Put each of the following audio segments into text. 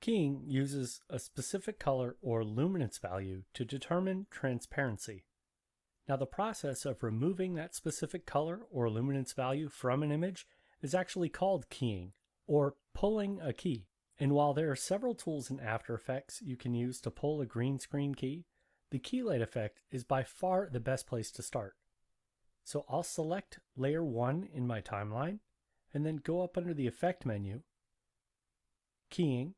Keying uses a specific color or luminance value to determine transparency. Now, the process of removing that specific color or luminance value from an image is actually called keying, or pulling a key. And while there are several tools in After Effects you can use to pull a green screen key, the key light effect is by far the best place to start. So I'll select layer 1 in my timeline, and then go up under the Effect menu, Keying,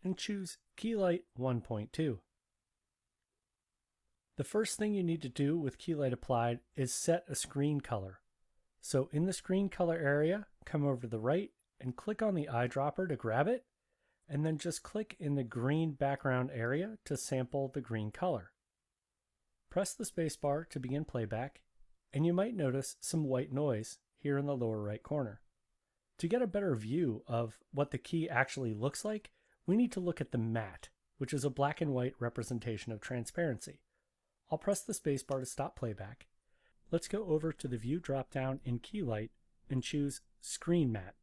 and choose Key Light 1.2. The first thing you need to do with key light applied is set a screen color. So in the screen color area, come over to the right and click on the eyedropper to grab it, and then just click in the green background area to sample the green color. Press the spacebar to begin playback, and you might notice some white noise here in the lower right corner. To get a better view of what the key actually looks like, we need to look at the matte, which is a black and white representation of transparency. I'll press the spacebar to stop playback. Let's go over to the View dropdown in Key Light and choose Screen Matte.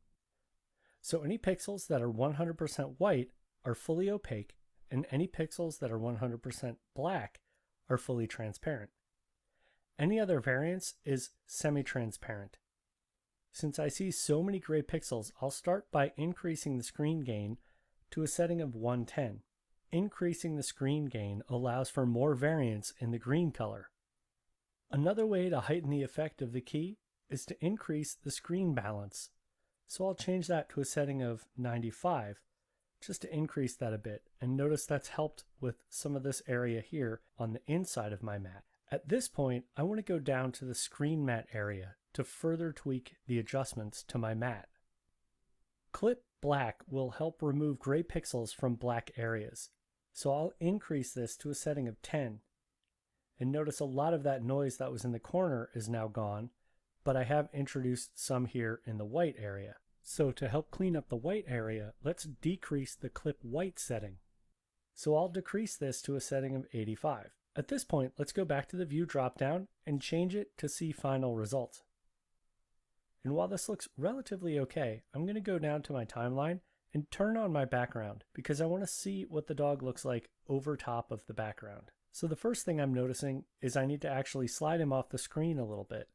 So any pixels that are 100% white are fully opaque, and any pixels that are 100% black are fully transparent. Any other variance is semi-transparent. Since I see so many gray pixels, I'll start by increasing the screen gain to a setting of 110. Increasing the screen gain allows for more variance in the green color. Another way to heighten the effect of the key is to increase the screen balance. So I'll change that to a setting of 95 just to increase that a bit, and notice that's helped with some of this area here on the inside of my matte. At this point, I want to go down to the screen matte area to further tweak the adjustments to my matte. Clip Black will help remove gray pixels from black areas. So I'll increase this to a setting of 10. And notice a lot of that noise that was in the corner is now gone, but I have introduced some here in the white area. So to help clean up the white area, let's decrease the Clip White setting. So I'll decrease this to a setting of 85. At this point, let's go back to the View dropdown and change it to See Final Result. And while this looks relatively okay, I'm going to go down to my timeline and turn on my background because I want to see what the dog looks like over top of the background. So the first thing I'm noticing is I need to actually slide him off the screen a little bit.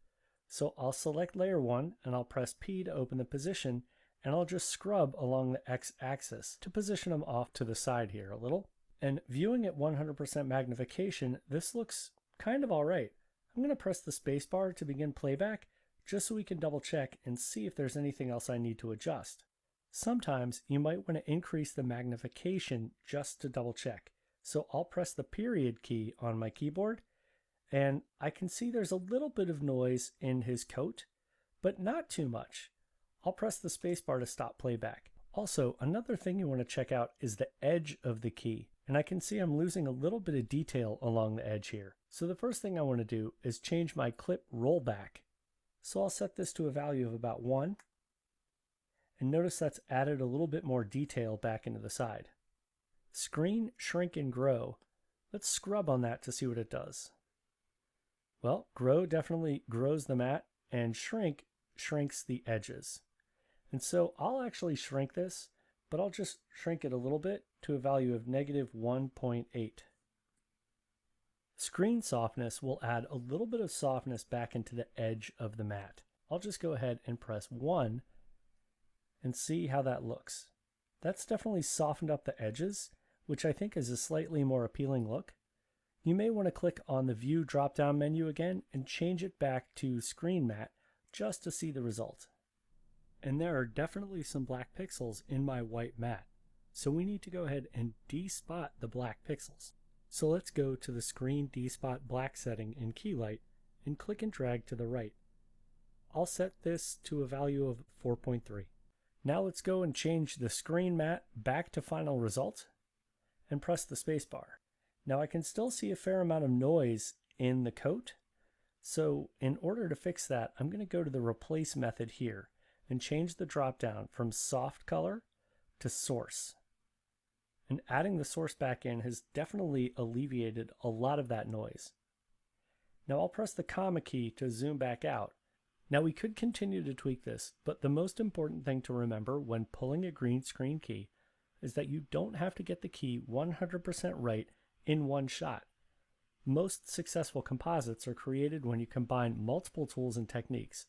So I'll select layer 1 and I'll press P to open the position, and I'll just scrub along the X-axis to position him off to the side here a little. And viewing at 100% magnification, this looks kind of alright. I'm going to press the spacebar to begin playback just so we can double check and see if there's anything else I need to adjust. Sometimes you might want to increase the magnification just to double check. So I'll press the period key on my keyboard, and I can see there's a little bit of noise in his coat, but not too much. I'll press the spacebar to stop playback. Also, another thing you want to check out is the edge of the key, and I can see I'm losing a little bit of detail along the edge here. So the first thing I want to do is change my clip rollback. So I'll set this to a value of about 1. And notice that's added a little bit more detail back into the side. Screen, Shrink, and Grow. Let's scrub on that to see what it does. Well, Grow definitely grows the matte, and Shrink shrinks the edges. And so I'll actually shrink this, but I'll just shrink it a little bit to a value of negative 1.8. Screen Softness will add a little bit of softness back into the edge of the matte. I'll just go ahead and press 1 and see how that looks. That's definitely softened up the edges, which I think is a slightly more appealing look. You may want to click on the View drop-down menu again and change it back to Screen Matte just to see the result. And there are definitely some black pixels in my white matte, so we need to go ahead and despot the black pixels. So let's go to the Screen Despot Black setting in Key Light and click and drag to the right. I'll set this to a value of 4.3. Now let's go and change the Screen Matte back to Final Result and press the spacebar. Now I can still see a fair amount of noise in the coat, so in order to fix that, I'm going to go to the Replace method here and change the drop-down from Soft Color to Source. And adding the source back in has definitely alleviated a lot of that noise. Now I'll press the comma key to zoom back out. Now we could continue to tweak this, but the most important thing to remember when pulling a green screen key is that you don't have to get the key 100% right in one shot. Most successful composites are created when you combine multiple tools and techniques.